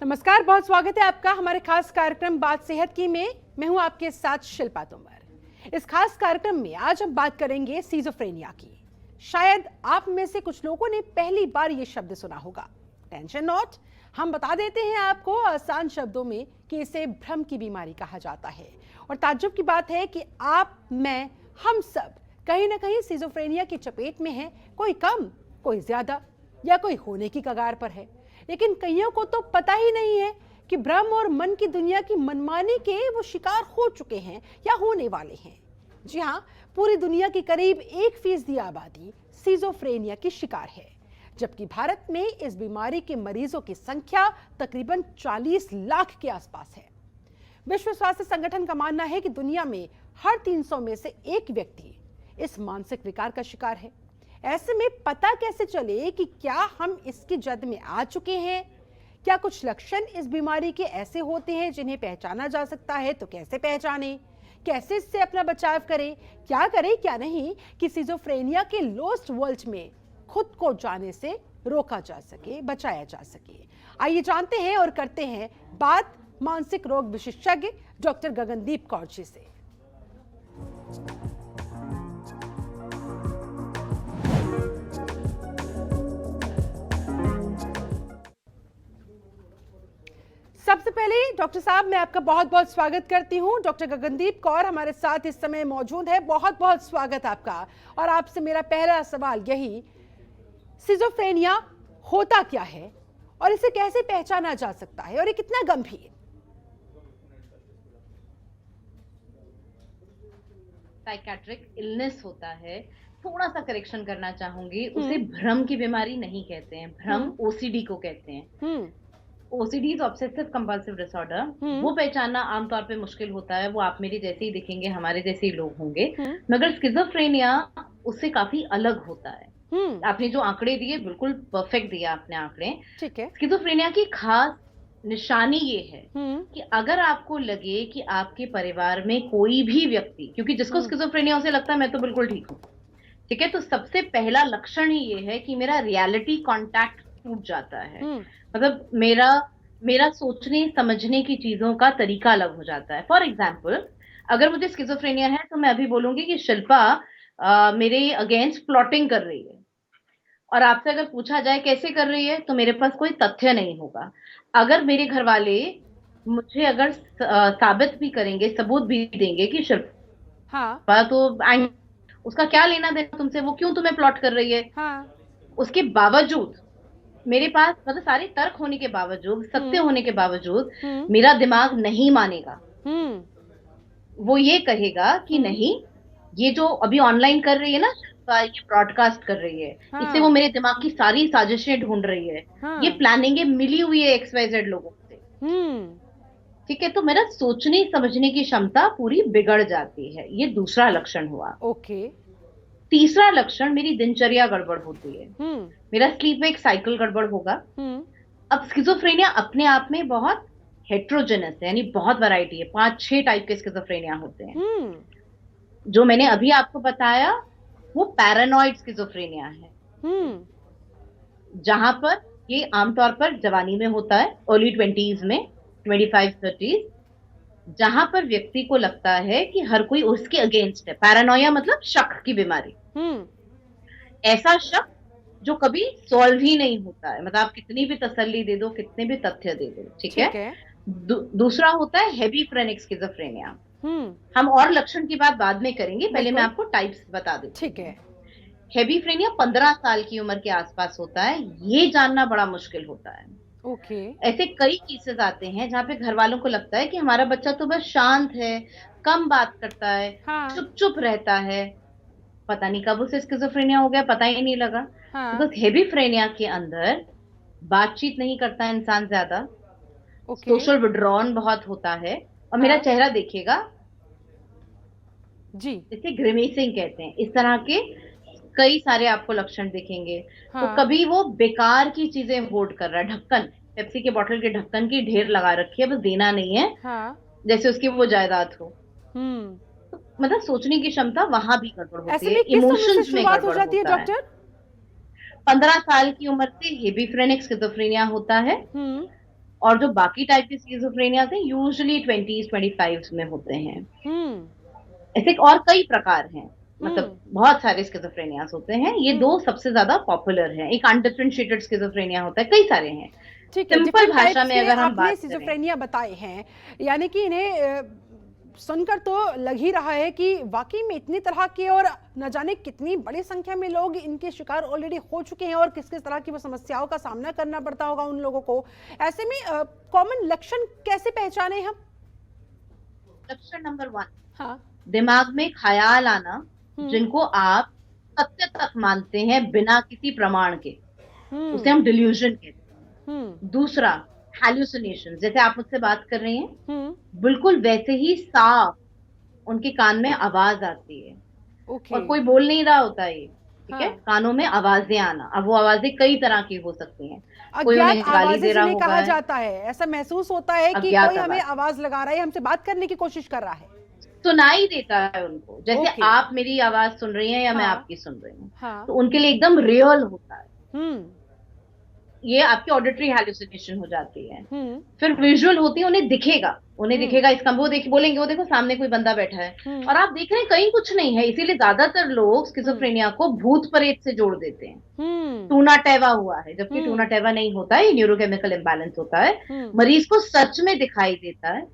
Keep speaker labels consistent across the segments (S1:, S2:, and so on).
S1: नमस्कार, बहुत स्वागत है आपका हमारे खास कार्यक्रम बात सेहत की में। मैं हूं आपके साथ शिल्पा तोमर। इस खास कार्यक्रम में आज हम बात करेंगे सिजोफ्रेनिया की। शायद आप में से कुछ लोगों ने पहली बार ये शब्द सुना होगा। टेंशन नॉट, हम बता देते हैं आपको आसान शब्दों में कि इसे भ्रम की बीमारी कहा जाता है। और ताज्जुब की बात है कि आप, मैं, हम सब कहीं ना कहीं सिजोफ्रेनिया की चपेट में हैं। कोई कम, कोई ज्यादा, या कोई होने की कगार पर है। लेकिन कईयों को तो पता ही नहीं है कि भ्रम और मन की दुनिया की मनमानी के वो शिकार हो चुके हैं या होने वाले हैं। जी हाँ, पूरी दुनिया की करीब 1% आबादी सिजोफ्रेनिया की शिकार है, जबकि भारत में इस बीमारी के मरीजों की संख्या तकरीबन 40 लाख के आसपास है। विश्व स्वास्थ्य संगठन का मानना है कि दुनिया में हर 300 में से एक व्यक्ति इस मानसिक विकार का शिकार है। ऐसे में पता कैसे चले कि क्या हम इसकी जद में आ चुके हैं? क्या कुछ लक्षण इस बीमारी के ऐसे होते हैं जिन्हें पहचाना जा सकता है? तो कैसे पहचानें? कैसे इससे अपना बचाव करें? क्या करें क्या नहीं कि सिजोफ्रेनिया के लॉस्ट वर्ल्ड में खुद को जाने से रोका जा सके, बचाया जा सके। आइए जानते हैं और करते हैं बात मानसिक रोग विशेषज्ञ डॉक्टर गगनदीप कौर जी से। सबसे पहले डॉक्टर साहब, मैं आपका बहुत बहुत स्वागत करती हूं। डॉक्टर गगनदीप कौर हमारे साथ इस समय मौजूद है। बहुत बहुत स्वागत आपका। और आपसे मेरा पहला सवाल यही, सिजोफ्रेनिया होता क्या है और इसे कैसे पहचाना जा सकता है और ये कितना गंभीर?
S2: साइकेट्रिक इलनेस होता है। थोड़ा सा करेक्शन करना चाहूंगी, उसे भ्रम की बीमारी नहीं कहते हैं, भ्रम ओसीडी को कहते हैं। OCD is obsessive compulsive disorder. वो पहचानना आमतौर पे मुश्किल होता है, वो आप मेरे जैसे ही दिखेंगे, हमारे जैसे ही लोग होंगे। मगर स्किज़ोफ्रेनिया उससे काफी अलग होता है। आपने जो आंकड़े दिए बिल्कुल परफेक्ट दिया आपने आंकड़े।
S1: ठीक है।
S2: स्किज़ोफ्रेनिया की खास निशानी ये है कि अगर आपको लगे कि आपके परिवार में कोई भी व्यक्ति, क्योंकि जिसको स्किज़ोफ्रेनिया उसे लगता है मैं तो बिल्कुल ठीक हूँ, ठीक है, तो सबसे पहला लक्षण ही ये है कि मेरा रियलिटी कांटेक्ट टूट जाता है। मतलब मेरा सोचने समझने की चीजों का तरीका अलग हो जाता है। फॉर एग्जाम्पल, अगर मुझे स्किज़ोफ्रेनिया है तो मैं अभी बोलूंगी कि शिल्पा मेरे अगेंस्ट प्लॉटिंग कर रही है, और आपसे अगर पूछा जाए कैसे कर रही है तो मेरे पास कोई तथ्य नहीं होगा। अगर मेरे घर वाले मुझे अगर साबित भी करेंगे, सबूत भी देंगे कि शिल्पा तो उसका क्या लेना देना तुमसे, वो क्यों तुम्हें प्लॉट कर रही है, उसके बावजूद मेरे पास, मतलब सारे तर्क होने के बावजूद, सत्य होने के बावजूद मेरा दिमाग नहीं मानेगा। वो ये कहेगा कि नहीं, ये जो अभी ऑनलाइन कर रही है ना, ये ब्रॉडकास्ट कर रही है, इससे वो मेरे दिमाग की सारी साजिशें ढूंढ रही है, ये प्लानिंग मिली हुई है XYZ लोगों से। ठीक है, तो मेरा सोचने समझने की क्षमता पूरी बिगड़ जाती है। ये दूसरा लक्षण हुआ।
S1: ओके।
S2: तीसरा लक्षण, मेरी दिनचर्या गड़बड़ होती है। मेरा स्लीप वेक साइकिल गड़बड़ होगा। अब स्किज़ोफ्रेनिया अपने आप में बहुत हेट्रोजेनस है, यानी बहुत वैरायटी है। 5-6 टाइप के स्किज़ोफ्रेनिया होते हैं। जो मैंने अभी आपको बताया वो पैरानॉइड स्किज़ोफ्रेनिया है, जहां पर ये आमतौर पर जवानी में होता है, अर्ली 20s में, 25-30s, जहां पर व्यक्ति को लगता है कि हर कोई उसके अगेंस्ट है। पैरानोया मतलब शक की बीमारी। ऐसा शक जो कभी सॉल्व ही नहीं होता है, मतलब आप कितनी भी तसल्ली दे दो, कितने भी तथ्य दे दो, ठीक है। दूसरा होता है हेबीफ्रेनिक स्किज़ोफ्रेनिया। हम और लक्षण की बात बाद में करेंगे, पहले मैं आपको टाइप्स बता देती हूँ। ठीक है। हेबीफ्रेनिया 15 साल की उम्र के आसपास होता है। ये जानना बड़ा मुश्किल होता है।
S1: ओके।
S2: ऐसे कई केसेस आते हैं जहाँ पे घर वालों को लगता है कि हमारा बच्चा तो बस शांत है, कम बात करता है, चुप चुप रहता है, पता नहीं कब उसे स्किज़ोफ्रेनिया हो गया, पता ही नहीं लगा। बिकॉज हेबीफ्रेनिया के अंदर बातचीत नहीं करता है इंसान ज्यादा, सोशल विड्रॉन बहुत होता है, और मेरा चेहरा देखिएगा जी, इसे ग्रिमेसिंग कहते हैं। इस तरह के कई सारे आपको लक्षण दिखेंगे। तो कभी वो बेकार की चीजें होल्ड कर रहा है, ढक्कन, पेप्सी के बोतल के ढक्कन की ढेर लगा रखी है, बस देना नहीं है, जैसे उसकी वो जायदाद हो। तो मतलब सोचने की क्षमता वहां भी गड़बड़ होती है, इमोशंस में गड़बड़ होता है। डॉक्टर 15 साल की उम्र से हेबीफ्रेनिक स्किज़ोफ्रेनिया होता है। और जो बाकी टाइप के स्किज़ोफ्रेनिया हैं यूजुअली 20s 25s में होते हैं। ऐसे और कई प्रकार हैं, मतलब बहुत सारे स्किज़ोफ्रेनियास होते हैं, ये दो सबसे ज्यादा पॉपुलर हैं। एक अनडिफरेंशिएटेड स्किज़ोफ्रेनिया होता है, कई सारे हैं।
S1: ठीक है,
S2: सिंपल
S1: डिफरेंट
S2: भाषा
S1: टाइप्स
S2: में
S1: के
S2: अगर हम
S1: आपने
S2: बात करें,
S1: सिजोफ्रेनिया बताए हैं, यानी कि इन्हें सुनकर तो लग ही रहा है कि वाकई में इतनी तरह के और न जाने कितनी बड़ी संख्या में लोग इनके शिकार ऑलरेडी हो चुके हैं और किस किस तरह की वो समस्याओं का सामना करना पड़ता होगा उन लोगों को। ऐसे में कॉमन लक्षण कैसे पहचाने हम?
S2: लक्षण नंबर 1,
S1: हाँ।
S2: दिमाग में ख्याल आना जिनको आप सत्य तक मानते हैं बिना किसी प्रमाण के, उसे हम डिल्यूजन कहते हैं। दूसरा, हैल्यूसिनेशन, जैसे आप मुझसे बात कर रही हैं, बिल्कुल वैसे ही साफ उनके कान में आवाज आती है। और कोई बोल नहीं रहा होता है, ठीक है, कानों में आवाजें आना। अब वो आवाजें कई तरह की हो सकती हैं, कोई
S1: अज्ञात
S2: उन्हें गाली
S1: आवाजें
S2: दे रहा
S1: जिन्हें
S2: होगा,
S1: कहा जाता है, ऐसा महसूस होता है कि
S2: अज्ञात
S1: कोई हमें
S2: आवाज
S1: आवाज लगा रहा है, हमसे बात करने की कोशिश कर रहा है,
S2: सुनाई देता है उनको, जैसे
S1: ओके।
S2: आप मेरी आवाज सुन रही हैं या मैं
S1: हाँ।
S2: आपकी सुन रही हूँ,
S1: हाँ।
S2: तो उनके लिए एकदम रियल होता है। ये आपकी ऑडिटरी हैल्यूसिनेशन हो जाती है। फिर विजुअल होती है, उन्हें दिखेगा, इसका वो देखिए, बोलेंगे वो देखो सामने कोई बंदा बैठा है और आप देख रहे हैं कहीं कुछ नहीं है। इसीलिए ज्यादातर लोग स्किज़ोफ्रेनिया को भूत प्रेत से जोड़ देते हैं, टूना टैवा हुआ है, जबकि टूना टैवा नहीं होता है, न्यूरोकेमिकल इम्बैलेंस होता है। मरीज को सच में दिखाई देता है,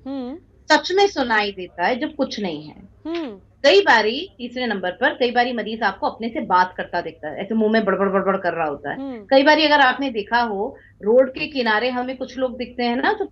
S2: सच में सुनाई देता है जब कुछ नहीं है। कई बारी, तीसरे नंबर पर, कई बारी मरीज आपको अपने से बात करता दिखता है, ऐसे मुंह में बड़बड़ बड़बड़ कर रहा होता है। कई बारी अगर आपने देखा हो, रोड के किनारे हमें कुछ लोग दिखते हैं ना, जो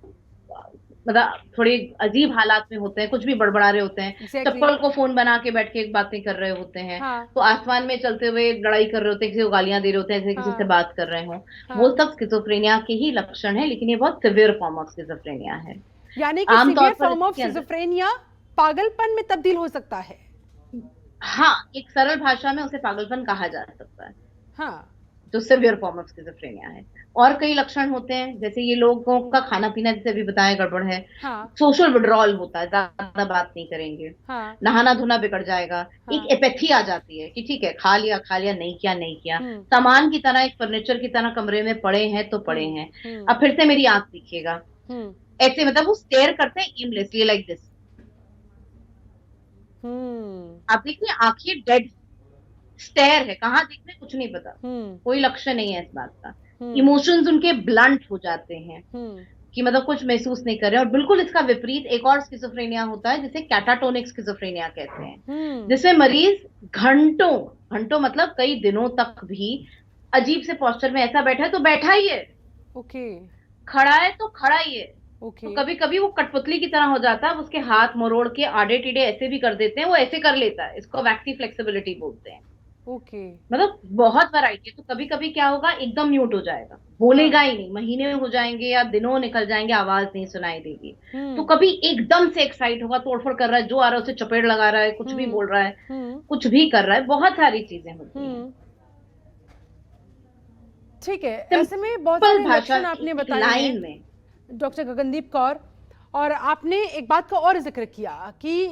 S2: मतलब थोड़ी अजीब हालात में होते हैं, कुछ भी बड़बड़ा रहे होते हैं, चप्पल को फोन बना के बैठ के बातें कर रहे होते हैं, तो आसमान में चलते हुए लड़ाई कर रहे होते हैं, किसी को गालियां दे रहे होते हैं, जैसे किसी से बात कर रहे हो, वो सब स्किज़ोफ्रेनिया के ही लक्षण है, लेकिन ये बहुत सिवियर फॉर्म ऑफ स्किज़ोफ्रेनिया है।
S1: यानी कि सिवियर फॉर्म ऑफ स्किज़ोफ्रेनिया पागलपन में तब्दील हो सकता है।
S2: हाँ, एक सरल भाषा में उसे पागलपन कहा जा सकता है।
S1: हाँ,
S2: जो सिवियर फॉर्म ऑफ स्किज़ोफ्रेनिया है। और कई लक्षण होते हैं, जैसे ये लोगों का खाना पीना, जैसे अभी बताया, गड़बड़ है। सोशल विड्रॉल होता है, ज्यादा बात नहीं करेंगे। नहाना धोना बिगड़ जाएगा। एक एपेथी आ जाती है कि ठीक है, खा लिया, नहीं किया। सामान की तरह, एक फर्नीचर की तरह कमरे में पड़े हैं तो पड़े हैं, अब फिर से मेरी आंख दिखेगा, ऐसे, मतलब वो स्टेयर करते हैं एमलेसली लाइक दिस। आप देखिए, आंखें डेड, स्टेयर है, कहाँ देख रहे कुछ नहीं पता, कोई लक्षण नहीं है इस बात का। इमोशंस उनके ब्लंट हो जाते हैं, कि मतलब कुछ महसूस नहीं कर रहे। और बिल्कुल इसका विपरीत एक और स्किज़ोफ्रेनिया होता है, जिसे कैटाटोनिक स्किज़ोफ्रेनिया कहते हैं, जिसमें मरीज घंटों मतलब कई दिनों तक भी अजीब से पोस्चर में ऐसा बैठा है तो बैठा ही है, खड़ा है तो खड़ा ही है। तो कभी कभी वो कठपुतली की तरह हो जाता है, उसके हाथ मरोड़ के आड़े टीडे ऐसे भी कर देते हैं, वो ऐसे कर लेता है, इसको वैक्सी फ्लेक्सिबिलिटी बोलते हैं। मतलब बहुत वैरायटी है। तो कभी कभी क्या होगा, एकदम म्यूट हो जाएगा, बोलेगा ही नहीं, महीने हो जाएंगे या दिनों निकल जाएंगे, आवाज नहीं सुनाई देगी। तो कभी एकदम से एक्साइट होगा, तोड़फोड़ कर रहा है, जो आ रहा है उसे चपेट लगा रहा है, कुछ भी बोल रहा है, कुछ भी कर रहा है, बहुत सारी चीजें होती हैं।
S1: ठीक है, ऐसे में बहुत सारे लक्षण आपने बताए हैं डॉक्टर गगनदीप कौर, और आपने एक बात का और जिक्र किया कि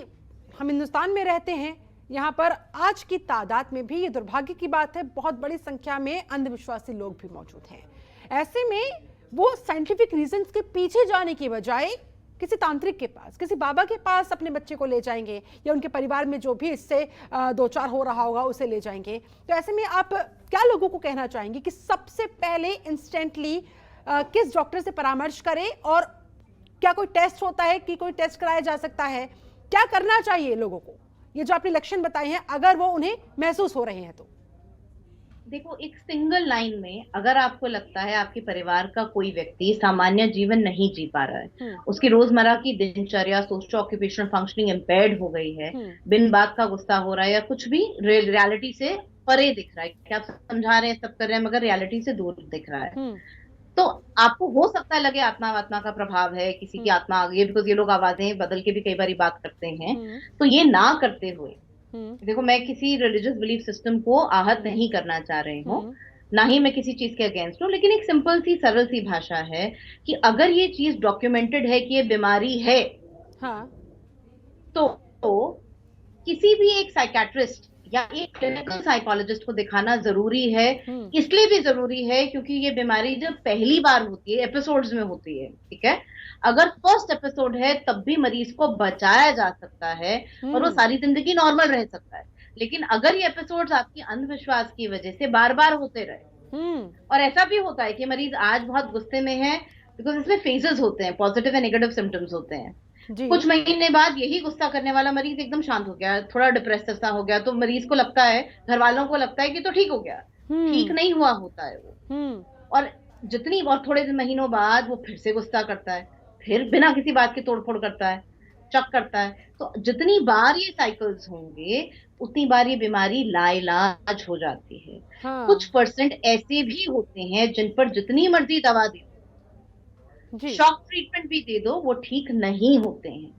S1: हम हिंदुस्तान में रहते हैं, यहाँ पर आज की तादाद में भी, ये दुर्भाग्य की बात है, बहुत बड़ी संख्या में अंधविश्वासी लोग भी मौजूद हैं। ऐसे में वो साइंटिफिक रीजंस के पीछे जाने की बजाय किसी तांत्रिक के पास, किसी बाबा के पास अपने बच्चे को ले जाएंगे, या उनके परिवार में जो भी इससे दो चार हो रहा होगा उसे ले जाएंगे। तो ऐसे में आप क्या लोगों को कहना चाहेंगे कि सबसे पहले इंस्टेंटली किस डॉक्टर से परामर्श करें, और क्या कोई टेस्ट होता है कि कोई टेस्ट कराया जा सकता है, क्या करना चाहिए लोगों को, ये जो आपने लक्षण बताए हैं, अगर वो उन्हें महसूस हो रहे हैं तो?
S2: देखो, एक सिंगल लाइन में, अगर आपको लगता है आपके परिवार का कोई व्यक्ति सामान्य जीवन नहीं जी पा रहा है, उसकी रोजमर्रा की दिनचर्या, सोशो ऑक्यूपेशनल फंक्शनिंग इम्पेयर्ड हो गई है, बिन बात का गुस्सा हो रहा है, या कुछ भी रियलिटी से परे दिख रहा है, कि आप समझा रहे हैं, सब कर रहे हैं, मगर रियलिटी से दूर दिख रहा है, तो आपको हो सकता है लगे आत्मा का प्रभाव है, किसी की आत्मा आ गई है, बिकॉज ये लोग आवाजें बदल के भी कई बार बात करते हैं। तो ये ना करते हुए, देखो, मैं किसी रिलीजियस बिलीफ सिस्टम को आहत नहीं करना चाह रही हूँ, ना ही मैं किसी चीज के अगेंस्ट हूँ, लेकिन एक सिंपल सी सरल सी भाषा है कि अगर ये चीज डॉक्यूमेंटेड है कि ये बीमारी है, तो किसी भी एक साइकेट्रिस्ट या एक क्लिनिकल साइकोलॉजिस्ट को दिखाना जरूरी है। इसलिए भी जरूरी है क्योंकि ये बीमारी जब पहली बार होती है, एपिसोड्स में होती है, ठीक है। अगर फर्स्ट एपिसोड है तब भी मरीज को बचाया जा सकता है और वो सारी जिंदगी नॉर्मल रह सकता है। लेकिन अगर ये एपिसोड्स आपकी अंधविश्वास की वजह से बार बार होते रहे, और ऐसा भी होता है कि मरीज आज बहुत गुस्से में है, बिकॉज इसमें फेजेस होते हैं, पॉजिटिव एंड नेगेटिव सिम्टम्स होते हैं। कुछ महीने बाद यही गुस्सा करने वाला मरीज एकदम शांत हो गया, थोड़ा डिप्रेसिव सा हो गया, तो मरीज को लगता है, घर वालों को लगता है कि तो ठीक हो गया। ठीक नहीं हुआ होता है वो। और थोड़े महीनों बाद वो फिर से गुस्सा करता है, फिर बिना किसी बात की तोड़फोड़ करता है, चक करता है। तो जितनी बार ये साइकिल्स होंगे उतनी बार ये बीमारी लाइलाज हो जाती है। कुछ परसेंट ऐसे भी होते हैं जिन पर जितनी मर्जी दवा दे दो, शॉक ट्रीटमेंट भी दे दो, वो ठीक नहीं होते हैं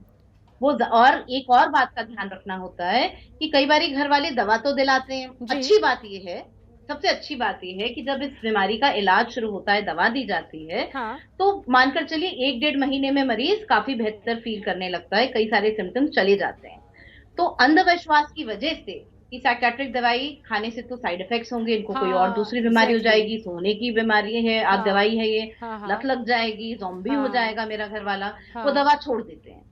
S2: वो। और एक और बात का ध्यान रखना होता है कि कई बार घर वाले दवा तो दिलाते हैं। अच्छी बात ये है, सबसे अच्छी बात ये है कि जब इस बीमारी का इलाज शुरू होता है, दवा दी जाती है, तो मानकर चलिए 1-1.5 महीने में मरीज काफी बेहतर फील करने लगता है, कई सारे सिम्टम्स चले जाते हैं। तो अंधविश्वास की वजह से कि साइकेट्रिक दवाई खाने से तो साइड इफेक्ट्स होंगे, इनको कोई और दूसरी बीमारी हो जाएगी, सोने की बीमारी है, आप दवाई है, ये लत लग जाएगी, ज़ॉम्बी हो जाएगा मेरा घर वाला, वो दवा छोड़ देते हैं।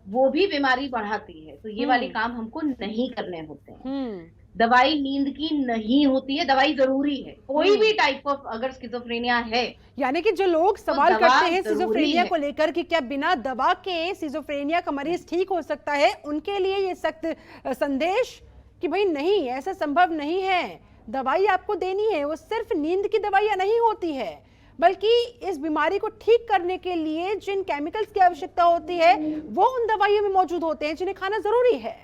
S2: वो भी बीमारी बढ़ाती है। तो ये वाले काम हमको नहीं करने होते हैं। दवाई नींद की नहीं होती है, दवाई जरूरी है। कोई भी टाइप ऑफ अगर स्किज़ोफ्रेनिया है,
S1: यानी कि जो लोग सवाल करते हैं सिजोफ्रेनिया को लेकर कि क्या बिना दवा के सिजोफ्रेनिया का मरीज ठीक हो सकता है, उनके लिए ये सख्त संदेश कि भाई नहीं, ऐसा संभव नहीं है। दवाई आपको देनी है, वो सिर्फ नींद की दवाइयां नहीं होती है, बल्कि इस बीमारी को ठीक करने के लिए जिन केमिकल्स की आवश्यकता होती है वो उन दवाइयों में मौजूद होते हैं, जिन्हें खाना जरूरी है।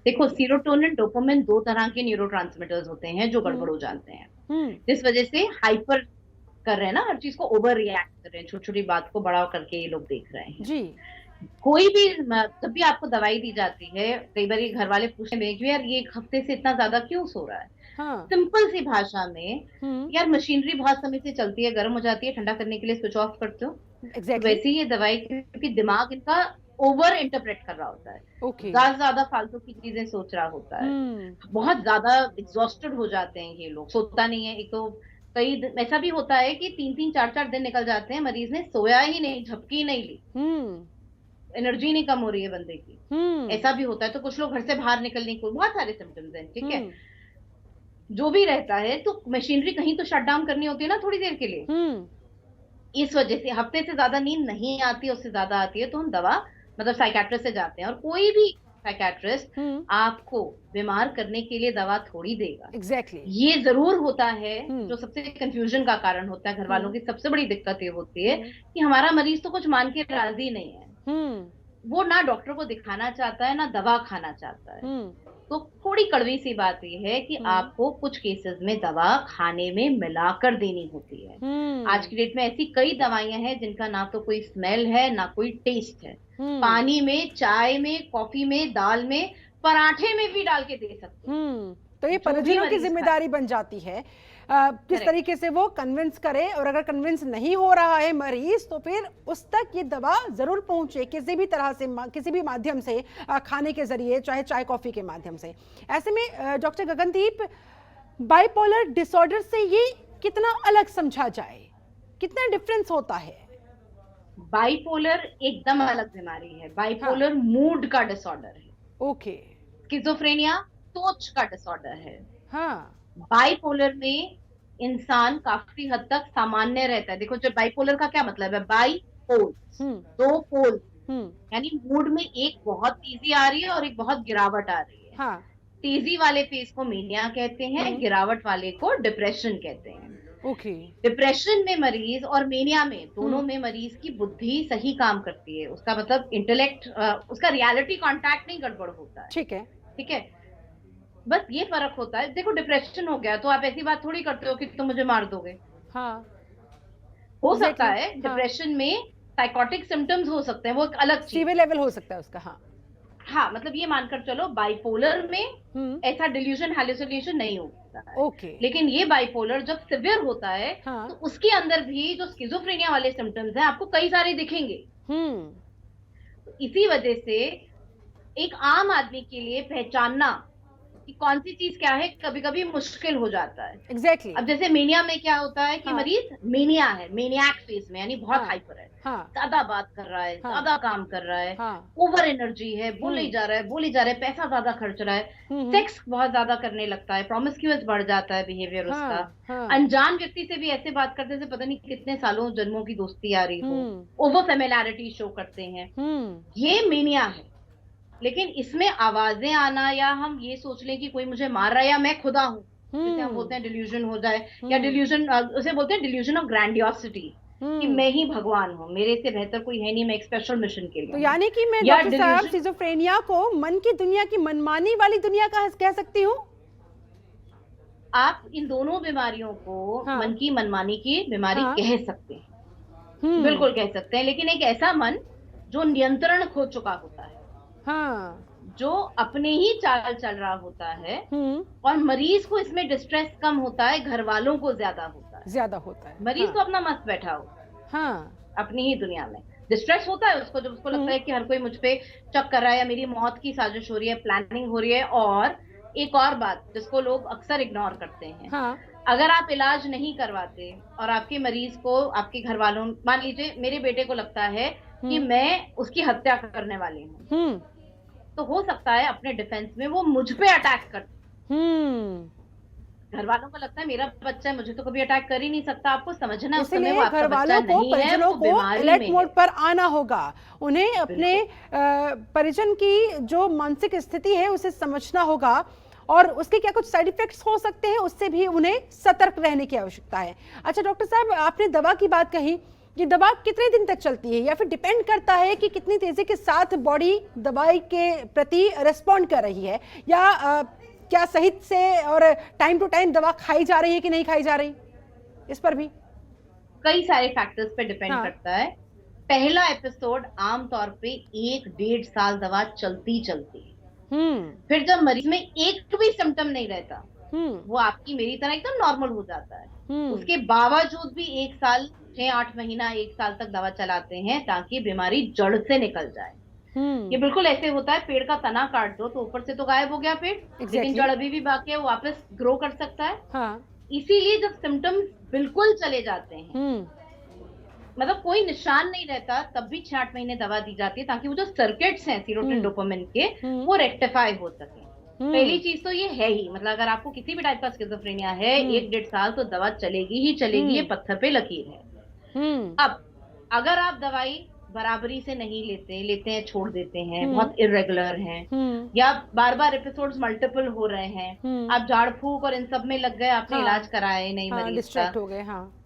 S2: देखो, सीरोटोनिन, डोपामिन 2 तरह के न्यूरोट्रांसमीटर्स होते हैं जो गड़बड़ हो जाते हैं, जिस वजह से हाइपर कर रहे हैं ना, हर चीज को ओवर रिएक्ट कर रहे हैं, छोटी छोटी बात को बड़ा करके ये लोग देख रहे हैं जी। कोई भी जब भी आपको दवाई दी जाती है, कई बार घर वाले पूछते हैं कि यार ये एक हफ्ते से इतना ज्यादा क्यों सो रहा है। सिंपल सी भाषा में, यार मशीनरी बहुत समय से चलती है, गर्म हो जाती है, ठंडा करने के लिए स्विच ऑफ करते हो। वैसे ही ये दवाई, क्योंकि दिमाग इनका ओवर इंटरप्रेट कर रहा होता है, ज्यादा फालतू की चीजें सोच रहा होता है, बहुत ज्यादा एग्जॉस्टेड हो जाते हैं ये लोग, सोता नहीं है। एक तो कई ऐसा भी होता है कि 3-3, 4-4 दिन निकल जाते हैं, मरीज ने सोया ही नहीं, झपकी नहीं ली, एनर्जी नहीं कम हो रही है बंदे की, ऐसा भी होता है। तो कुछ लोग घर से बाहर निकलने को, बहुत सारे सिम्टम्स हैं, ठीक है। जो भी रहता है, तो मशीनरी कहीं तो शट डाउन करनी होती है ना थोड़ी देर के लिए। इस वजह से हफ्ते से ज्यादा नींद नहीं आती, उससे ज्यादा आती है, तो हम दवा मतलब साइकेट्रिस्ट से जाते हैं। और कोई भी साइकेट्रिस्ट आपको बीमार करने के लिए दवा थोड़ी देगा।
S1: एग्जैक्टली
S2: ये जरूर होता है, जो सबसे कंफ्यूजन का कारण होता है, घर वालों की सबसे बड़ी दिक्कत ये होती है कि हमारा मरीज तो कुछ मान के राजी नहीं है, वो ना डॉक्टर को दिखाना चाहता है, ना दवा खाना चाहता है। तो थोड़ी कड़वी सी बात ये है कि आपको कुछ केसेस में दवा खाने में मिलाकर देनी होती है। आज की डेट में ऐसी कई दवाइयां हैं जिनका ना तो कोई स्मेल है, ना कोई टेस्ट है। पानी में, चाय में, कॉफी में, दाल में, पराठे में भी डाल के दे सकते हैं।
S1: तो ये परिजनों की जिम्मेदारी बन जाती है किस तरीके से वो कन्विंस करे, और अगर कन्विंस नहीं हो रहा है मरीज तो फिर उस तक ये दवा जरूर पहुंचे, किसी भी तरह से, किसी भी माध्यम से, खाने के जरिए, चाहे चाय कॉफी के माध्यम से। ऐसे में डॉक्टर गगनदीप, बाइपोलर डिसऑर्डर से ये कितना अलग समझा जाए, कितना डिफरेंस होता है?
S2: बाइपोलर एकदम अलग बीमारी है। बाइपोलर मूड का डिसऑर्डर है।
S1: ओके।
S2: स्किज़ोफ्रेनिया सोच का डिसऑर्डर है।
S1: हाँ।
S2: बाइपोलर में इंसान काफी हद तक सामान्य रहता है। देखो, जब बाइपोलर का क्या मतलब है, बाई पोल, दो पोल, यानी मूड में एक बहुत तेजी आ रही है और एक बहुत गिरावट आ रही है।
S1: हाँ।
S2: तेजी वाले फेज को मेनिया कहते हैं, गिरावट वाले को डिप्रेशन कहते हैं।
S1: ओके।
S2: डिप्रेशन में मरीज और मेनिया में, दोनों में मरीज की बुद्धि सही काम करती है, उसका मतलब इंटेलेक्ट, उसका रियलिटी कांटेक्ट नहीं गड़बड़ होता है।
S1: ठीक है,
S2: ठीक है, बस ये फर्क होता है। देखो, डिप्रेशन हो गया तो आप ऐसी बात थोड़ी करते हो कि तुम मुझे मार दोगे।
S1: हाँ,
S2: हो सकता है डिप्रेशन में साइकोटिक सिम्टम्स हो सकते हैं, वो एक अलग चीज,
S1: सीवियर लेवल हो सकता है उसका।
S2: हाँ, मतलब ये मानकर चलो बाइपोलर में ऐसा डिल्यूजन, हैलुसिनेशन नहीं होता है।
S1: ओके।
S2: लेकिन ये बाइपोलर जब सिवियर होता है, तो उसके अंदर भी जो स्किज़ोफ्रेनिया वाले सिम्टम्स हैं आपको कई सारे दिखेंगे। तो इसी वजह से एक आम आदमी के लिए पहचानना कि कौन सी चीज क्या है, कभी कभी मुश्किल हो जाता है।
S1: एग्जैक्टली।
S2: अब जैसे मेनिया में क्या होता है कि
S1: हाँ।
S2: मरीज मेनिया है, मेनियाक फेज में, यानी बहुत
S1: हाँ।
S2: हाइपर है,
S1: हाँ।
S2: ज्यादा बात कर रहा है,
S1: हाँ।
S2: ज्यादा काम कर रहा है,
S1: हाँ।
S2: ओवर एनर्जी है, बोले ही जा रहा है, बोले ही जा रहा है, पैसा ज्यादा खर्च रहा है,
S1: हम्म।
S2: सेक्स बहुत ज्यादा करने लगता है, प्रोमिस्क्यूअस बढ़ जाता है बिहेवियर उसका,
S1: हाँ। हाँ।
S2: अनजान व्यक्ति से भी ऐसे बात करते से पता नहीं कितने सालों जन्मों की दोस्ती आ रही हो,
S1: हम्म।
S2: ओवर फेमिलैरिटी शो करते हैं,
S1: हम्म।
S2: ये मेनिया है। लेकिन इसमें आवाजें आना, या हम ये सोच लें कि कोई मुझे मार रहा है या मैं खुदा हूं, जिसे हम बोलते
S1: हम्म।
S2: हैं डिल्यूजन हो जाए, या
S1: हम्म।
S2: डिल्यूजन, उसे बोलते हैं डिल्यूजन ऑफ ग्रैंडियोसिटी, कि
S1: हम्म।
S2: मैं ही भगवान हूँ, मेरे से बेहतर कोई है नहीं, मैं एक स्पेशल मिशन के लिए
S1: तो
S2: हूँ,
S1: यानी कि मैं
S2: या
S1: डॉक्टर साहब
S2: डिल्यूजन।
S1: सिजोफ्रेनिया को मन की दुनिया की मनमानी वाली दुनिया कह सकती हूँ?
S2: आप इन दोनों बीमारियों को मन
S1: हाँ।
S2: की मनमानी की बीमारी
S1: हाँ।
S2: कह सकते हैं,
S1: हम्म।
S2: बिल्कुल कह सकते हैं, लेकिन एक ऐसा मन जो नियंत्रण खो चुका होता है,
S1: हाँ।
S2: जो अपने ही चाल चल रहा होता है,
S1: हम्म।
S2: और मरीज को इसमें डिस्ट्रेस कम होता है, घर वालों को ज्यादा होता है।
S1: ज्यादा होता है।
S2: मरीज
S1: हाँ।
S2: तो अपना मस्त बैठा हो
S1: हाँ।
S2: अपनी ही दुनिया में, डिस्ट्रेस होता है उसको जब उसको लगता
S1: हम्म।
S2: है कि हर कोई मुझ पे चक कर रहा है, या मेरी मौत की साजिश हो रही है, प्लानिंग हो रही है। और एक और बात जिसको लोग अक्सर इग्नोर करते हैं,
S1: हाँ।
S2: अगर आप इलाज नहीं करवाते और आपके मरीज को आपके घर वालों, मान लीजिए मेरे बेटे को लगता है कि
S1: हम्म।
S2: मैं उसकी हत्या करने वाली हूँ,
S1: हम्म।
S2: तो हो सकता है अपने डिफेंस में वो मुझ पे अटैक कर,
S1: हम्म।
S2: घर वालों को लगता है मेरा बच्चा है, मुझे तो कभी अटैक कर ही नहीं सकता। आपको समझना है उस समय वो
S1: इसलिए
S2: आपका
S1: घर
S2: बच्चा
S1: वालों को,
S2: नहीं है,
S1: परिजनों
S2: वो
S1: को
S2: बीमारी
S1: अलर्ट
S2: में है।
S1: मोड पर आना होगा। उन्हें अपने
S2: बिल्कुल।
S1: परिजन की जो मानसिक स्थिति है उसे समझना होगा, और उसके क्या कुछ साइड इफेक्ट्स हो सकते हैं उससे भी उन्हें सतर्क रहने की आवश्यकता है। अच्छा डॉक्टर साहब, आपने दवा की बात कही, ये दवा कितने दिन तक चलती है, या फिर डिपेंड करता है कि कितनी तेजी के साथ बॉडी दवाई के प्रति रिस्पॉन्ड कर रही है, या क्या सही से और टाइम टू टाइम दवा खाई जा रही है कि नहीं खाई जा रही, इस पर भी?
S2: कई सारे फैक्टर्स पे डिपेंड
S1: हाँ।
S2: करता है। पहला एपिसोड आमतौर पे 1-1.5 साल दवा चलती चलती है।
S1: हम्म।
S2: फिर जब मरीज में एक भी सिम्टम नहीं रहता,
S1: हम्म।
S2: वो आपकी मेरी तरह एकदम नॉर्मल हो जाता है,
S1: हम्म।
S2: उसके बावजूद भी 1 साल, 6-8 महीना, 1 साल तक दवा चलाते हैं ताकि बीमारी जड़ से निकल जाए। ये
S1: हम्म।
S2: बिल्कुल ऐसे होता है, पेड़ का तना काट दो तो ऊपर से तो गायब हो गया पेड़, लेकिन
S1: एग्जैक्टली।
S2: जड़ अभी भी बाकी है, वो वापस ग्रो कर सकता है।
S1: हाँ।
S2: इसीलिए जब सिम्टम्स बिल्कुल चले जाते हैं,
S1: हम्म।
S2: मतलब कोई निशान नहीं रहता, तब भी 6-8 महीने दवा दी जाती है ताकि वो जो सर्किट्स हैं सीरोटोनिन
S1: हम्म।
S2: डोपामिन के,
S1: हम्म।
S2: वो रेक्टिफाई हो सके। पहली
S1: हम्म।
S2: चीज तो ये है ही, मतलब अगर आपको किसी भी टाइप का स्किज़ोफ्रेनिया है,
S1: हम्म।
S2: 1-1.5 साल तो दवा चलेगी ही चलेगी, ये
S1: हम्म।
S2: पत्थर पे लकीर है।
S1: हम्म।
S2: अब अगर आप दवाई बराबरी से नहीं लेते, लेते हैं छोड़ देते हैं,
S1: हम्म।
S2: बहुत इरेगुलर हैं,
S1: हम्म।
S2: या बार बार एपिसोड्स मल्टीपल हो रहे हैं,
S1: हम्म।
S2: आप झाड़ फूक और इन सब में लग गए, आपने इलाज
S1: हाँ।
S2: कराया नहीं
S1: हाँ,
S2: मरीज का,
S1: डिस्ट्रैक्ट हो गए। हाँ।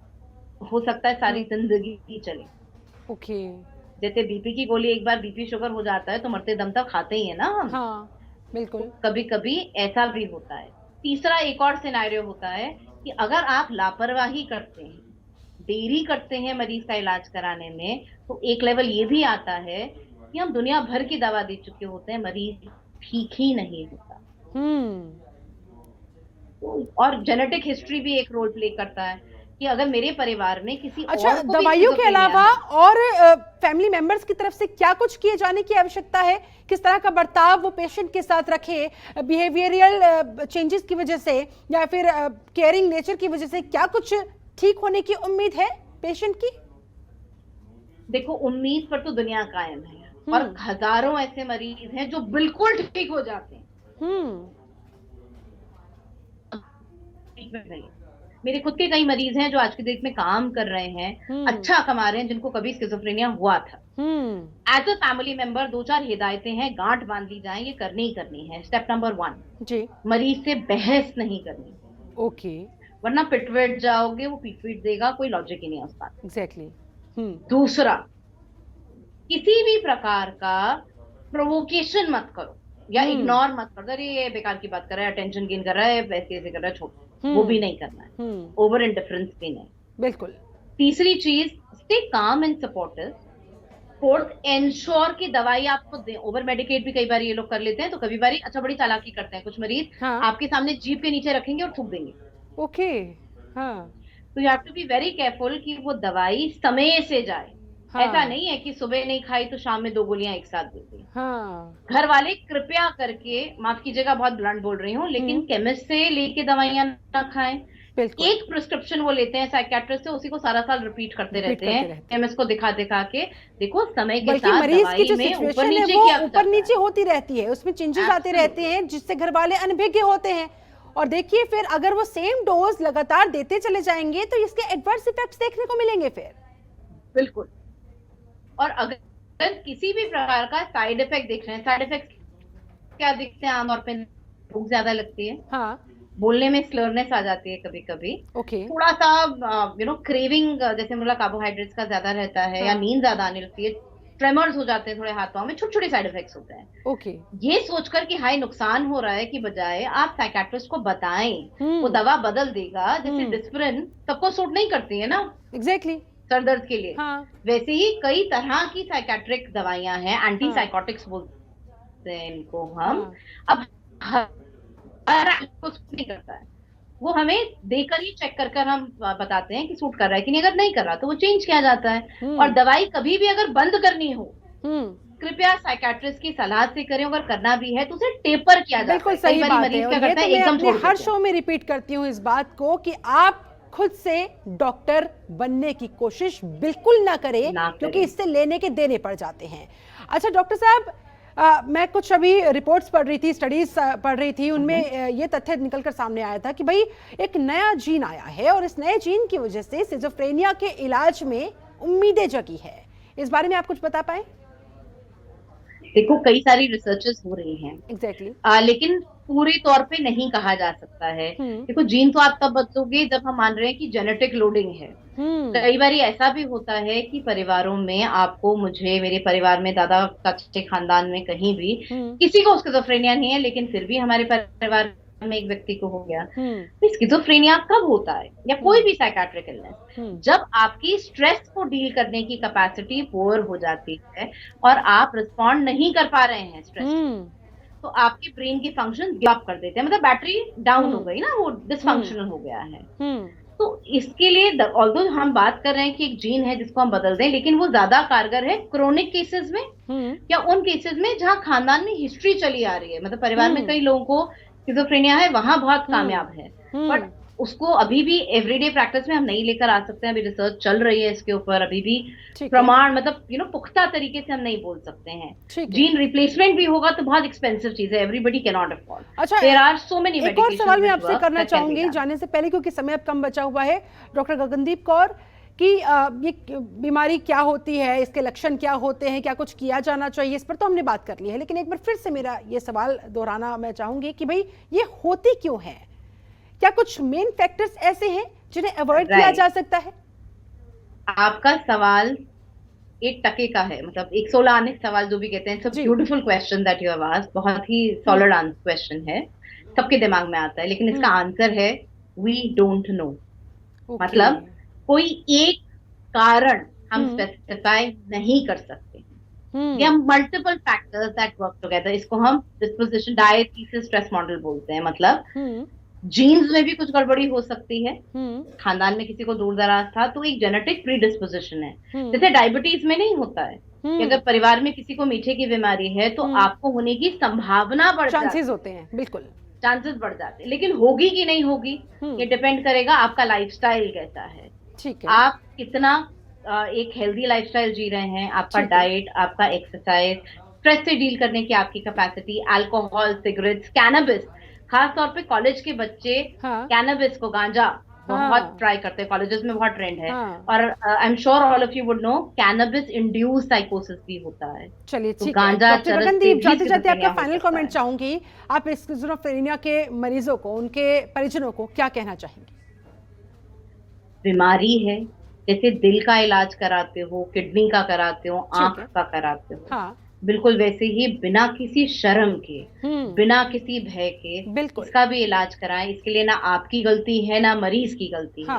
S2: हो सकता है सारी
S1: हम्म।
S2: जिंदगी ही चले।
S1: ओके।
S2: जैसे बीपी की गोली, एक बार बीपी शुगर हो जाता है तो मरते दम तक खाते ही है ना हम,
S1: हाँ,
S2: तो
S1: बिल्कुल।
S2: कभी कभी ऐसा भी होता है। तीसरा एक और सिनेरियो होता है कि अगर आप लापरवाही करते हैं, देरी करते हैं मरीज का इलाज कराने में, तो एक लेवल ये भी आता है कि हम दुनिया भर की दवा दे चुके होते हैं, मरीज ठीक ही नहीं होता।
S1: हम्म।
S2: और जेनेटिक हिस्ट्री भी एक रोल प्ले करता है कि अगर मेरे परिवार में किसी
S1: अच्छा,
S2: और को भी
S1: दवाइयों के
S2: स्किज़ोफ्रेनिया
S1: अलावा
S2: है।
S1: और फैमिली मेंबर्स की तरफ से क्या कुछ किए जाने की आवश्यकता है? किस तरह का बर्ताव वो पेशेंट के साथ रखे, बिहेवियरल चेंजेस की वजह से या फिर केयरिंग नेचर की वजह से क्या कुछ ठीक होने की उम्मीद है पेशेंट की?
S2: देखो, उम्मीद पर तो दुनिया कायम है, और
S1: हम्म।
S2: हजारों ऐसे मरीज हैं जो बिल्कुल ठीक हो जाते हैं।
S1: हम्म।
S2: ट्रीटमेंट नहीं। मेरे खुद के कई मरीज हैं जो आज की डेट में काम कर रहे हैं,
S1: हम्म।
S2: अच्छा कमा रहे हैं, जिनको कभी स्किज़ोफ्रेनिया हुआ था।
S1: हम्म।
S2: एज अ फैमिली मेंबर 2-4 हिदायतें हैं, गांठ बांध ली जाए, ये करनी ही करनी है। स्टेप नंबर 1,
S1: जी।
S2: मरीज से बहस नहीं करनी,
S1: ओके।
S2: वरना पिटवेट जाओगे, वो पीट देगा, कोई लॉजिक ही नहीं है उस बात।
S1: एग्जैक्टली। हम्म।
S2: दूसरा, किसी भी प्रकार का प्रोवोकेशन मत करो या इग्नोर मत करो, अरे ये बेकार की बात कर रहा है, अटेंशन गेन कर रहा है, वैसे ऐसे कर रहा है, छोड़, वो भी नहीं करना है। ओवर इंडिफरेंस भी नहीं।
S1: बिल्कुल।
S2: तीसरी चीज, stay calm and supportive. Fourth, ensure की दवाई आप खुद दें। ओवर मेडिकेट भी कई बार ये लोग कर लेते हैं, तो कभी बार अच्छा बड़ी चालाकी करते हैं कुछ मरीज,
S1: हाँ।
S2: आपके सामने जीभ के नीचे रखेंगे और थूक देंगे।
S1: ओके। हाँ।
S2: तो you have to be very careful कि वो दवाई समय से जाए। ऐसा नहीं है कि सुबह नहीं खाई तो शाम में 2 गोलियां एक साथ दे दी।
S1: हाँ।
S2: घर वाले कृपया करके, माफ कीजिएगा बहुत ब्लंट बोल रही हूँ, लेकिन केमिस्ट से लेके दवाइयां ना खाएं।
S1: बिल्कुल।
S2: एक प्रिस्क्रिप्शन वो लेते हैं साइकियाट्रिस्ट से, उसी को सारा साल रिपीट करते रहते हैं केमिस्ट को दिखा दिखा के। देखो समय के
S1: बल्कि
S2: साथ
S1: मरीज की जो
S2: दवाई में ऊपर
S1: सिचुएशन है
S2: नीचे
S1: वो
S2: किया
S1: ऊपर नीचे
S2: जाता है।
S1: होती रहती है, उसमें चेंजेस आते रहते हैं जिससे घर वाले अनभिज्ञ होते हैं। और देखिए फिर अगर वो सेम डोज लगातार देते चले जाएंगे तो इसके एडवर्स इफेक्ट्स देखने को मिलेंगे फिर।
S2: बिल्कुल। और अगर किसी भी प्रकार का साइड इफेक्ट देख रहे हैं, साइड इफेक्ट क्या दिखते हैं आमतौर पे? भूख ज्यादा लगती है,
S1: हाँ।
S2: बोलने में स्लरनेस आ जाती है कभी कभी,
S1: ओके।
S2: थोड़ा सा क्रेविंग जैसे मतलब कार्बोहाइड्रेट्स का ज्यादा रहता है,
S1: हाँ।
S2: या नींद ज्यादा आने लगती है, ट्रेमर्स हो जाते हैं थोड़े हाथ पांव में, छोटे छोटे साइड इफेक्ट्स होते हैं।
S1: ओके।
S2: ये सोचकर कि हाई नुकसान हो रहा है कि बजाय आप साइकियाट्रिस्ट को बताएं, वो दवा बदल देगा। जैसे डिस्प्रिन सबको सूट नहीं करती है ना,
S1: एग्जैक्टली,
S2: सर दर्द के लिए।
S1: हाँ।
S2: वैसे ही कई तरह की साइकियाट्रिक दवाइयां हैं, एंटी साइकोटिक्स बोलते हैं इनको हम। अब हर को सूट नहीं करता है, वो हमें देकर ही चेक कर कर हम बताते हैं कि सूट कर रहा है कि नहीं। अगर नहीं कर रहा तो वो चेंज किया जाता है। और दवाई कभी भी अगर बंद करनी हो, कृपया साइकियाट्रिस्ट की सलाह से करें। अगर करना भी है तो उसे टेपर किया जाता है।
S1: बिल्कुल सही बात है। और ये तो मैं अपने हर शो में रिपीट करती हूँ इस बात को कि आप खुद से डॉक्टर बनने की कोशिश बिल्कुल ना करें, क्योंकि इससे लेने के देने पड़ जाते हैं। अच्छा डॉक्टर साहब, मैं कुछ अभी रिपोर्ट्स पढ़ रही थी, स्टडीज पढ़ रही थी, उनमें ये तथ्य निकलकर सामने आया था कि भाई एक नया जीन आया है और इस नए जीन की वजह से सिजोफ्रेनिया के इलाज में उम्मीदें जगी है। इस बारे में आप कुछ बता पाए?
S2: देखो कई सारी रिसर्चेस हो रही हैं।
S1: एग्जैक्टली।
S2: लेकिन पूरे तौर पे नहीं कहा जा सकता है। देखो जीन तो आप तब बदलोगे जब हम मान रहे हैं कि जेनेटिक लोडिंग है। कई बार ऐसा भी होता है कि परिवारों में, आपको, मुझे, मेरे परिवार में, दादा चाचे खानदान में कहीं भी किसी को स्किज़ोफ्रेनिया नहीं है, लेकिन फिर भी हमारे परिवार में एक व्यक्ति को हो गया। तो स्किज़ोफ्रेनिया कब होता है, या कोई भी साइकियाट्रिक इलनेस, जब आपकी स्ट्रेस को डील करने की कैपेसिटी पुअर हो जाती है और आप रिस्पॉन्ड नहीं कर पा रहे हैं स्ट्रेस, तो आपके ब्रेन के फंक्शन गिव अप कर देते हैं, मतलब बैटरी डाउन हो गई ना, वो डिसफंक्शनल हो गया है। तो इसके लिए ऑल्दो हम बात कर रहे हैं कि एक जीन है जिसको हम बदल दें, लेकिन वो ज्यादा कारगर है क्रोनिक केसेस में, या उन केसेस में जहां खानदान में हिस्ट्री चली आ रही है, मतलब परिवार में कई लोगों को स्किज़ोफ्रेनिया है, वहां बहुत कामयाब है। बट उसको अभी भी एवरीडे प्रैक्टिस में हम नहीं लेकर आ सकते हैं। अभी रिसर्च चल रही है इसके ऊपर, अभी भी प्रमाण, मतलब पुख्ता तरीके से हम नहीं बोल सकते हैं। जीन रिप्लेसमेंट भी होगा तो बहुत एक्सपेंसिव चीज है, एवरीबडी कैन नॉट अफोर्ड।
S1: अच्छा,
S2: there are so many
S1: medications. एक और सवाल मैं आपसे करना चाहूंगी जाने से पहले, क्योंकि समय अब कम बचा हुआ है, डॉक्टर गगनदीप कौर, कि ये बीमारी क्या होती है, इसके लक्षण क्या होते हैं, क्या कुछ किया जाना चाहिए, इस पर तो हमने बात कर ली है, लेकिन एक बार फिर से मेरा ये सवाल दोहराना मैं चाहूंगी कि भाई ये होती क्यों है? क्या कुछ मेन फैक्टर्स ऐसे हैं जिन्हें अवॉइड किया जा सकता है?
S2: आपका सवाल 1% का है, मतलब 116 आने सवाल जो भी कहते हैं। It's a beautiful question that you have asked, बहुत ही सॉलिड क्वेश्चन है, सबके दिमाग में आता है, लेकिन इसका आंसर है वी डोंट नो। मतलब कोई एक कारण हम स्पेसिफाई नहीं कर सकते। There are multiple factors that work together. इसको हम डिस्पोजिशन डायथीसिस स्ट्रेस मॉडल बोलते हैं। मतलब जीन्स में भी कुछ गड़बड़ी हो सकती है, खानदान में किसी को दूर दराज था तो एक जेनेटिक प्रीडिस्पोजिशन है। जैसे डायबिटीज में नहीं होता है कि अगर परिवार में किसी को मीठे की बीमारी है तो आपको होने की संभावना बढ़ जाती है,
S1: चांसेस होते हैं, बिल्कुल चांसेस
S2: बढ़ जाते हैं, लेकिन होगी कि नहीं होगी ये डिपेंड करेगा आपका लाइफस्टाइल कैसा है।
S1: ठीक है,
S2: आप कितना एक हेल्दी लाइफस्टाइल जी रहे हैं, आपका डाइट, आपका एक्सरसाइज, स्ट्रेस से डील करने की आपकी कैपेसिटी, अल्कोहल, सिगरेट्स, कैनबिस। खास तौर पे कॉलेज के बच्चे कैनबिस को, गांजा बहुत ट्राई करते हैं, कॉलेजेस में बहुत ट्रेंड है। और I am sure all of you would know cannabis induced साइकोसिस भी होता है।
S1: चलिए ठीक है डॉक्टर गगनदीप, जाते जाते आपका फाइनल कमेंट चाहूंगी, आप स्किज़ोफ्रेनिया के मरीजों को, उनके परिजनों को क्या कहना चाहेंगे?
S2: बीमारी है, जैसे दिल का इलाज कराते हो, किडनी का कराते हो, आंख का कराते हो, बिल्कुल वैसे ही बिना किसी शर्म के, बिना किसी भय के इसका भी इलाज कराएं। इसके लिए ना आपकी गलती है ना मरीज की गलती है।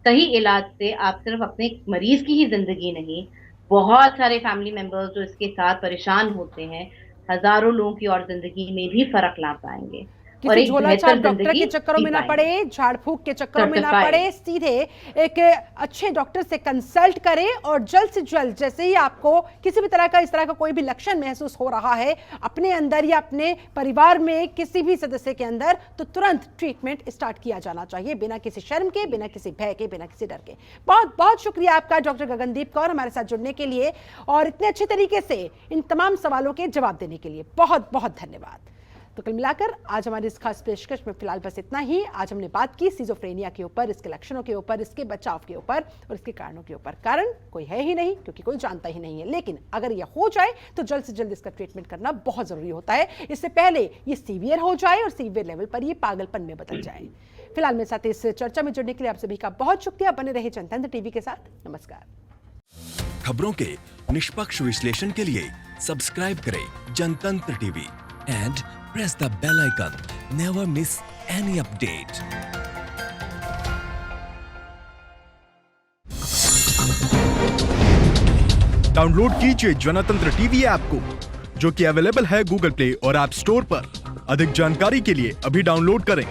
S2: सही इलाज से आप सिर्फ अपने मरीज की ही जिंदगी नहीं, बहुत सारे फैमिली मेंबर्स जो इसके साथ परेशान होते हैं, हजारों लोगों की और जिंदगी में भी फर्क ला पाएंगे। और
S1: किसी
S2: एक
S1: झोला
S2: बेहतर
S1: छाप डॉक्टर
S2: जिंदगी
S1: के चक्करों
S2: जी
S1: में ना
S2: पाएंगे।
S1: पड़े, झाड़ फूक के चक्करों में ना
S2: Certified।
S1: पड़े, सीधे एक अच्छे डॉक्टर से कंसल्ट करें और जल्द से जल्द जैसे ही आपको किसी भी तरह का इस तरह का कोई भी लक्षण महसूस हो रहा है अपने अंदर या अपने परिवार में किसी भी सदस्य के अंदर, तो तुरंत ट्रीटमेंट स्टार्ट किया जाना चाहिए, बिना किसी शर्म के, बिना किसी भय के, बिना किसी डर के। बहुत बहुत शुक्रिया आपका डॉक्टर गगनदीप कौर हमारे साथ जुड़ने के लिए और इतने अच्छे तरीके से इन तमाम सवालों के जवाब देने के लिए बहुत बहुत धन्यवाद। तो कुल मिलाकर आज हमारी इस खास पेशकश में फिलहाल बस इतना ही। आज हमने बात की सिजोफ्रेनिया के ऊपर, इसके लक्षणों के ऊपर, इसके बचाव के ऊपर और इसके कारणों के ऊपर। कारण कोई है ही नहीं क्योंकि कोई जानता ही नहीं है, लेकिन अगर यह हो जाए तो जल्द से जल्द इसका ट्रीटमेंट करना बहुत जरूरी होता है, इससे पहले ये सीवियर हो जाए और सीवियर लेवल पर ये पागलपन में बदल जाए। फिलहाल मेरे साथ इस चर्चा में जुड़ने के लिए आप सभी का बहुत शुक्रिया। बने रहे जनतंत्र टीवी के साथ। नमस्कार।
S3: खबरों के निष्पक्ष विश्लेषण के लिए सब्सक्राइब करें Janatantra TV and press the bell icon. Never miss any update.
S4: Download कीजिए जनतंत्र टीवी ऐप को, जो कि अवेलेबल है गूगल प्ले और ऐप स्टोर पर। अधिक जानकारी के लिए अभी डाउनलोड करें।